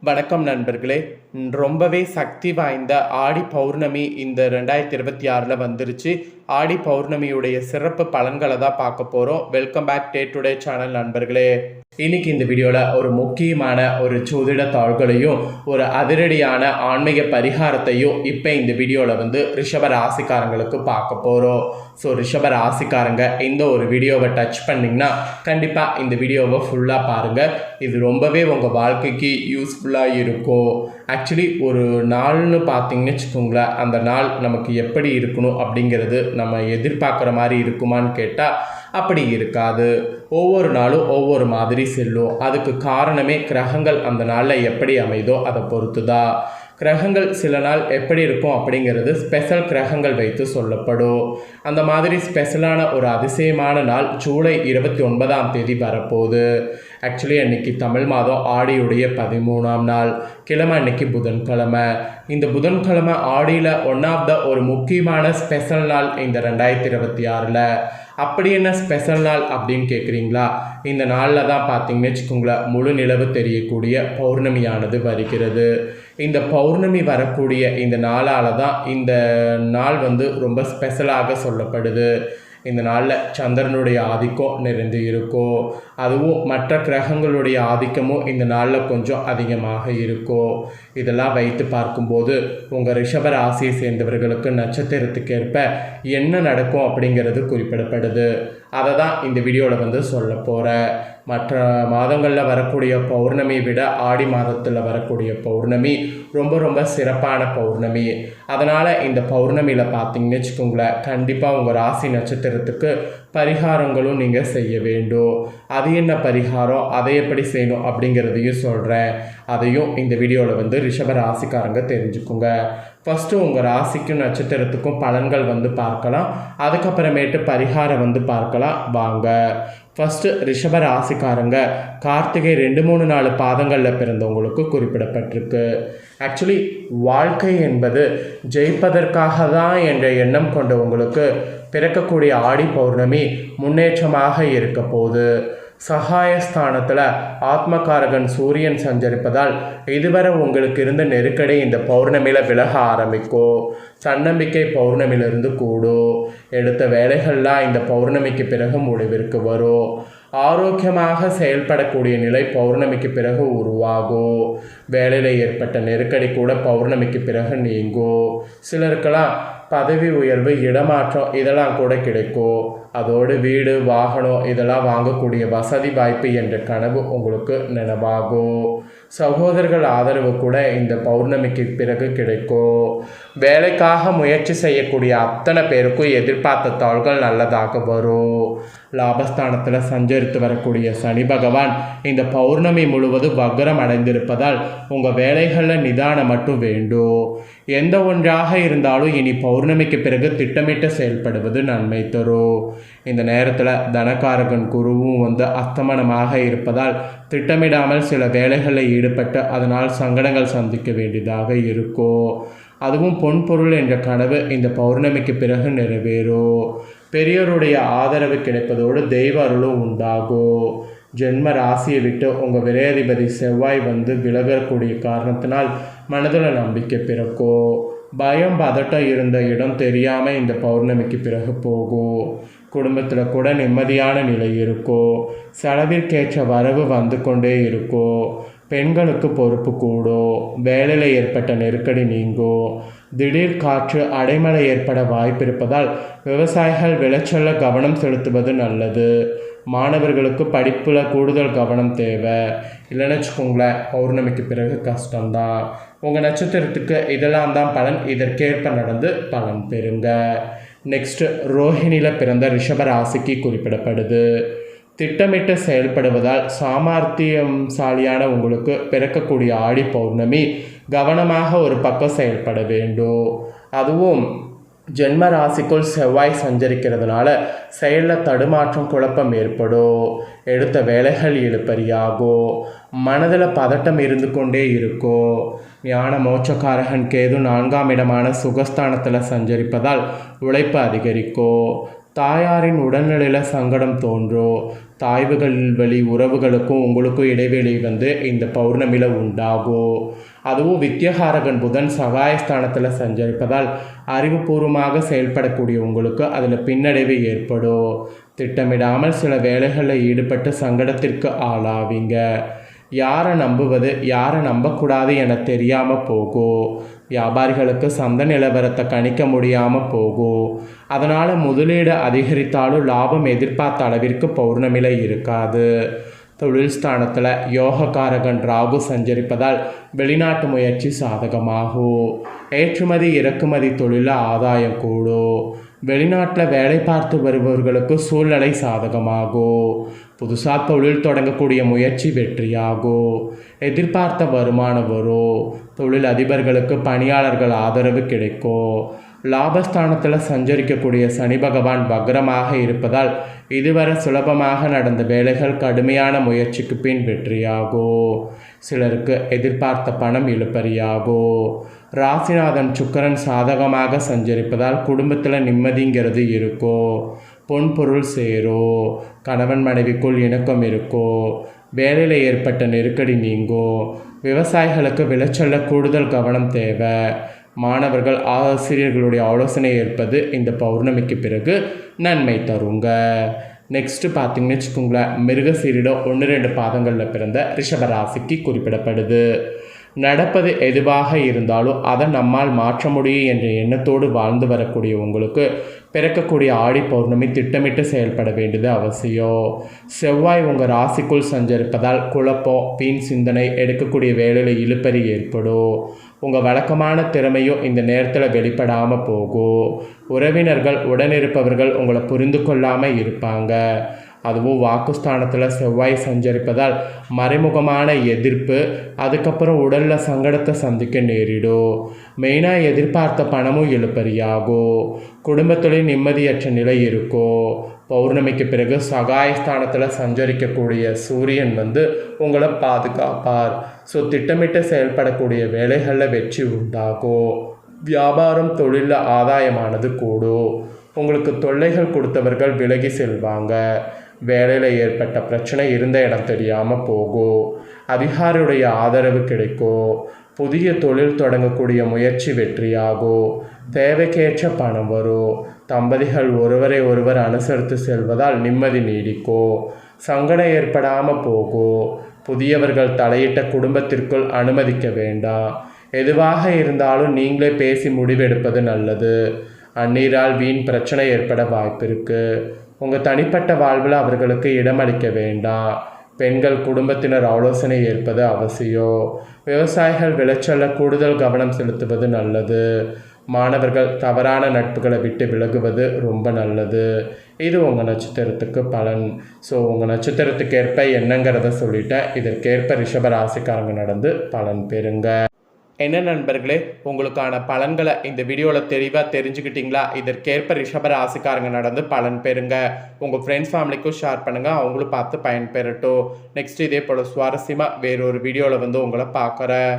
வணக்கம் நண்பர்களே. ரொம்பவே சக்தி வாய்ந்த ஆடி பௌர்ணமி இந்த 2026 வந்துருச்சு. ஆடி பௌர்ணமியுடைய சிறப்பு பலன்களை தான் பார்க்க போகிறோம். Welcome back day today channel நண்பர்களே. இன்னைக்கு இந்த வீடியோவில் ஒரு முக்கியமான ஒரு ஜோதிட தாள்களையும் ஒரு அதிரடியான ஆன்மீக பரிகாரத்தையும் இப்போ இந்த வீடியோவில் ரிஷப ராசிக்காரங்களுக்கு பார்க்க போகிறோம். ஸோ ரிஷப ராசிக்காரங்க இந்த ஒரு வீடியோவை டச் பண்ணிங்கன்னா கண்டிப்பாக இந்த வீடியோவை ஃபுல்லாக பாருங்கள். இது ரொம்பவே உங்கள் வாழ்க்கைக்கு யூஸ்ஃபுல்லாக இருக்கும். ஆக்சுவலி ஒரு நாள்னு பார்த்தீங்கன்னு வச்சுக்கோங்களேன், அந்த நாள் நமக்கு எப்படி இருக்கணும் அப்படிங்கிறது நம்ம எதிர்பார்க்குற மாதிரி இருக்குமான்னு கேட்டால் அப்படி இருக்காது. ஒவ்வொரு நாளும் ஒவ்வொரு மாதிரி செல்லும். அதுக்கு காரணமே கிரகங்கள் அந்த நாளில் எப்படி அமைதோ அதை பொறுத்து தான். கிரகங்கள் சில நாள் எப்படி இருக்கும் அப்படிங்கிறது ஸ்பெஷல் கிரகங்கள் வைத்து சொல்லப்படும். அந்த மாதிரி ஸ்பெஷலான ஒரு அதிசயமான நாள் ஜூலை 29ஆம் தேதி வரப்போகுது. ஆக்சுவலி அன்றைக்கி தமிழ் மாதம் ஆடியுடைய 13ஆம் நாள், கிழமை அன்னைக்கு புதன்கிழமை. இந்த புதன்கிழமை ஆடியில் ஒன் ஆஃப் த ஒரு முக்கியமான ஸ்பெஷல் நாள் இந்த 2026. அப்படி என்ன ஸ்பெஷல் நாள் அப்படின்னு கேட்குறீங்களா? இந்த நாளில் தான் பார்த்தீங்கன்னு வச்சுக்கோங்களேன், முழு நிலவு தெரியக்கூடிய பௌர்ணமியானது வருகிறது. இந்த பௌர்ணமி வரக்கூடிய இந்த நாளால் தான் இந்த நாள் ரொம்ப ஸ்பெஷலாக சொல்லப்படுது. இந்த நாளில் சந்திரனுடைய ஆதிக்கம் நிறைந்து இருக்கும். அதுவும் மற்ற கிரகங்களுடைய ஆதிக்கமும் இந்த நாளில் கொஞ்சம் அதிகமாக இருக்கும். இதெல்லாம் வைத்து பார்க்கும்போது உங்கள் ரிஷப ராசியை சேர்ந்தவர்களுக்கு நட்சத்திரத்துக்கேற்ப என்ன நடக்கும் அப்படிங்கிறது குறிப்பிடப்படுது. அதை தான் இந்த வீடியோவில் சொல்ல போகிறேன். மற்ற மாதங்களில் வரக்கூடிய பௌர்ணமியை விட ஆடி மாதத்தில் வரக்கூடிய பௌர்ணமி ரொம்ப ரொம்ப சிறப்பான பௌர்ணமி. அதனால் இந்த பௌர்ணமியில் பார்த்தீங்கன்னு வச்சுக்கோங்களேன், கண்டிப்பாக உங்கள் ராசி நட்சத்திரத்துக்கு பரிகாரங்களும் நீங்கள் செய்ய வேண்டும். அது என்ன பரிகாரம், அதை எப்படி செய்யணும் அப்படிங்கிறதையும் சொல்கிறேன். அதையும் இந்த வீடியோவில் ரிஷப ராசிக்காரங்க தெரிஞ்சுக்குங்க. ஃபஸ்ட்டு உங்கள் ராசிக்கும் நட்சத்திரத்துக்கும் பலன்கள் பார்க்கலாம். அதுக்கப்புறமேட்டு பரிகாரம் பார்க்கலாம் வாங்க. ஃபஸ்ட்டு ரிஷப ராசிக்காரங்க கார்த்திகை 2, 3, 4 பாதங்களில் பிறந்தவங்களுக்கு குறிப்பிடப்பட்டிருக்கு. ஆக்சுவலி வாழ்க்கை என்பது ஜெயிப்பதற்காக தான் என்ற எண்ணம் கொண்டவங்களுக்கு பிறக்கக்கூடிய ஆடி பௌர்ணமி முன்னேற்றமாக இருக்க போகுது. சகாயஸ்தானத்தில் ஆத்மகாரகன் சூரியன் சஞ்சரிப்பதால் இதுவரை உங்களுக்கு இருந்த நெருக்கடி இந்த பௌர்ணமியில் விலக ஆரம்பிக்கும். தன்னம்பிக்கை பௌர்ணமியிலிருந்து கூடும். எடுத்த வேலைகள்லாம் இந்த பௌர்ணமிக்கு பிறகு முடிவிற்கு வரும். ஆரோக்கியமாக செயல்படக்கூடிய நிலை பௌர்ணமிக்கு பிறகு உருவாகும். வேலையில் ஏற்பட்ட நெருக்கடி கூட பௌர்ணமிக்கு பிறகு நீங்கும். சிலருக்கெல்லாம் பதவி உயர்வு, இடமாற்றம் இதெல்லாம் கூட கிடைக்கும். அதோடு வீடு, வாகனம் இதெல்லாம் வாங்கக்கூடிய வசதி வாய்ப்பு என்ற கனவு உங்களுக்கு நினைவாகும். சகோதரர்கள் ஆதரவு கூட இந்த பௌர்ணமிக்கு பிறகு கிடைக்கும். வேலைக்காக முயற்சி செய்யக்கூடிய அத்தனை பேருக்கும் எதிர்பார்த்த தாள்கள் நல்லதாக வரும். லாபஸ்தானத்தில் சஞ்சரித்து வரக்கூடிய சனி பகவான் இந்த பௌர்ணமி முழுவதும் வக்ரம் அடைந்திருப்பதால் உங்கள் வேலைகளில் நிதானம் மட்டும் வேண்டும். எந்த ஒன்றாக இருந்தாலும் இனி பௌர்ணமிக்கு பிறகு திட்டமிட்டு செயல்படுவது நன்மை தரும். இந்த நேரத்தில் தனகாரகன் குருவும் அஸ்தமனமாக இருப்பதால் திட்டமிடாமல் சில வேலைகளில் ஈடுபட்டு அதனால் சங்கடங்கள் சந்திக்க வேண்டியதாக இருக்கும். அதுவும் பொன்பொருள் என்ற கனவு இந்த பௌர்ணமிக்கு பிறகு நிறைவேறும். பெரியோருடைய ஆதரவு கிடைப்பதோடு தெய்வ அருளும் உண்டாகும். ஜென்ம ராசியை விட்டு உங்கள் விரையாதிபதி செவ்வாய் விலகக்கூடிய காரணத்தினால் மனதில் நம்பிக்கை பிறக்கும். பயம் பதட்டம் இருந்த இடம் தெரியாமல் இந்த பௌர்ணமிக்கு பிறகு போகும். குடும்பத்தில் கூட நிம்மதியான நிலை இருக்கும். செலவிற்கேற்ற வரவு கொண்டே இருக்கும். பெண்களுக்கு பொறுப்பு கூடும். வேலையில் ஏற்பட்ட நெருக்கடி நீங்கும். திடீர் காற்று அடைமழை ஏற்பட வாய்ப்பு இருப்பதால் விவசாயிகள் விளைச்சலில் கவனம் செலுத்துவது நல்லது. மாணவர்களுக்கு படிப்பில் கூடுதல் கவனம் தேவை. இல்லைன்னு வச்சுக்கோங்களேன், பௌர்ணமிக்கு பிறகு கஷ்டம்தான். உங்கள் நட்சத்திரத்துக்கு இதெல்லாம் தான் பலன். இதற்கேற்ப நடந்து பலன் பெறுங்க. நெக்ஸ்ட்டு ரோஹிணியில் பிறந்த ரிஷப ராசிக்கு குறிப்பிடப்படுது. திட்டமிட்டு செயல்படுவதால் சாமர்த்தியசாலியான உங்களுக்கு பிறக்கக்கூடிய ஆடி பௌர்ணமி கவனமாக ஒரு பக்கம் செயல்பட வேண்டும். அதுவும் ஜென்ம ராசிக்குள் செவ்வாய் சஞ்சரிக்கிறதுனால செயலில் தடுமாற்றம், குழப்பம் ஏற்படும். எடுத்த வேலைகள் இழுபறியாகும். மனதில் பதட்டம் இருந்து கொண்டே இருக்கும். ஞான மோட்சக்காரகன் கேது 4ஆம் இடமான சுகஸ்தானத்தில் சஞ்சரிப்பதால் உழைப்பு அதிகரிக்கும். தாயாரின் உடல்நிலையில் சங்கடம் தோன்றும். தாய்வுகள் வழி உறவுகளுக்கும் உங்களுக்கும் இடைவெளி இந்த பௌர்ணமியில் உண்டாகும். அதுவும் வித்யகாரகன் புதன் சகாயஸ்தானத்தில் சஞ்சரிப்பதால் அறிவுபூர்வமாக செயல்படக்கூடிய உங்களுக்கு அதில் பின்னடைவு ஏற்படும். திட்டமிடாமல் சில வேலைகளில் ஈடுபட்டு சங்கடத்திற்கு ஆளாவீங்க. யாரை நம்புவது யாரை நம்பக்கூடாது என தெரியாமல் போகும். வியாபாரிகளுக்கு சந்தை நிலவரத்தை கணிக்க முடியாமல் போகும். அதனால் முதலீடு அதிகரித்தாலும் லாபம் எதிர்பார்த்த அளவிற்கு பௌர்ணமியில் இருக்காது. தொழில் ஸ்தானத்தில் யோகக்காரகன் ராகு சஞ்சரிப்பதால் வெளிநாட்டு முயற்சி சாதகமாகும். ஏற்றுமதி இறக்குமதி தொழிலில் ஆதாயம் கூடும். வெளிநாட்டில் வேலை பார்த்து வருபவர்களுக்கு சூழ்நிலை சாதகமாகும். புதுசாக தொழில் தொடங்கக்கூடிய முயற்சி வெற்றியாகும். எதிர்பார்த்த வருமானம் வரும். தொழில் அதிபர்களுக்கு பணியாளர்கள் ஆதரவு கிடைக்கும். லாபஸ்தானத்தில் சஞ்சரிக்கக்கூடிய சனி பகவான் வக்ரமாக இருப்பதால் இதுவரை சுலபமாக நடந்த வேலைகள் கடுமையான முயற்சிக்கு பின் வெற்றியாகும். சிலருக்கு எதிர்பார்த்த பணம் இழுபறியாகும். ராசிநாதன் சுக்கிரன் சாதகமாக சஞ்சரிப்பதால் குடும்பத்தில் நிம்மதிங்கிறது இருக்கும். பொன்பொருள் சேரும். கணவன் மனைவிக்குள் இணக்கம் இருக்கும். வேலையில் ஏற்பட்ட நெருக்கடி நீங்கும். விவசாயிகளுக்கு விளைச்சலில் கூடுதல் கவனம் தேவை. மாணவர்கள் ஆசிரியர்களுடைய ஆலோசனை ஏற்பது இந்த பௌர்ணமிக்கு பிறகு நன்மை தருங்க. நெக்ஸ்ட்டு பார்த்தீங்கன்னு வச்சுக்கோங்களேன், மிருகசீரிடம் 1-2 பாதங்களில் பிறந்த ரிஷபராசிக்கு குறிப்பிடப்படுது. நடப்பது எதுவாக இருந்தாலும் அதை நம்மால் மாற்ற முடியும் என்ற எண்ணத்தோடு வாழ்ந்து வரக்கூடிய உங்களுக்கு பிறக்கக்கூடிய ஆடி பௌர்ணமி திட்டமிட்டு செயல்பட வேண்டியது அவசியம். செவ்வாய் உங்கள் ராசிக்குள் சஞ்சரிப்பதால் குழப்பம், வீண் சிந்தனை, எடுக்கக்கூடிய வேலையில் இழுபறி ஏற்படும். உங்கள் வழக்கமான திறமையும் இந்த நேரத்தில் வெளிப்படாமல் போகும். உறவினர்கள், உடனிருப்பவர்கள் உங்களை புரிந்து கொள்ளாமல் இருப்பாங்க. அதுவும் வாக்குஸ்தானத்தில் செவ்வாய் சஞ்சரிப்பதால் மறைமுகமான எதிர்ப்பு, அதுக்கப்புறம் உடலில் சங்கடத்தை சந்திக்க நேரிடும். மெயினாக எதிர்பார்த்த பணமும் இழுபறியாகும். குடும்பத்துலேயும் நிம்மதியற்ற நிலை இருக்கும். பௌர்ணமிக்கு பிறகு சகாயஸ்தானத்தில் சஞ்சரிக்கக்கூடிய சூரியன் உங்களை பாதுகாப்பார். ஸோ திட்டமிட்டு செயல்படக்கூடிய வேலைகளில் வெற்றி உண்டாகும். வியாபாரம், தொழிலில் ஆதாயமானது கூடும். உங்களுக்கு தொல்லைகள் கொடுத்தவர்கள் விலகி செல்வாங்க. வேலையில் ஏற்பட்ட பிரச்சனை இருந்த இடம் தெரியாமல் போகும். அதிகாரியுடைய ஆதரவு கிடைக்கும். புதிய தொழில் தொடங்கக்கூடிய முயற்சி வெற்றியாகும். தேவைக்கேற்ற பணம் வரும். தம்பதிகள் ஒருவரை ஒருவர் அனுசரித்து செல்வதால் நிம்மதி நீடிக்கும். சங்கடம் ஏற்படாமல் போகும். புதியவர்கள் தலையிட்ட குடும்பத்திற்குள் அனுமதிக்க வேண்டாம். எதுவாக இருந்தாலும் நீங்களே பேசி முடிவெடுப்பது நல்லது. அந்நீரால் வீண் பிரச்சனை ஏற்பட வாய்ப்பு இருக்குது. உங்கள் தனிப்பட்ட வாழ்வில் அவர்களுக்கு இடமளிக்க வேண்டாம். பெண்கள் குடும்பத்தினர் ஆலோசனை ஏற்பது அவசியம். விவசாயிகள் விளைச்சலில் கூடுதல் கவனம் செலுத்துவது நல்லது. மாணவர்கள் தவறான நட்புகளை விட்டு விலகுவது ரொம்ப நல்லது. இது உங்கள் நட்சத்திரத்துக்கு பலன். ஸோ உங்கள் நட்சத்திரத்துக்கு ஏற்ப என்னங்கிறத சொல்லிட்டேன். இதற்கேற்ப ரிஷப ராசிக்காரங்க நடந்து பலன் பெறுங்க. என்ன நண்பர்களே, உங்களுக்கான பலன்களை இந்த வீடியோவில் தெளிவாக தெரிஞ்சுக்கிட்டீங்களா? இதற்கேற்ப ரிஷப ராசிக்காரங்க நடந்து பலன் பெறுங்க. உங்கள் ஃப்ரெண்ட்ஸ் ஃபேமிலிக்கும் ஷேர் பண்ணுங்கள், அவங்களும் பார்த்து பயன்பெறட்டும். நெக்ஸ்ட் இதே போல் சுவாரஸ்யமாக வேறொரு வீடியோவில் உங்களை பார்க்குறேன்.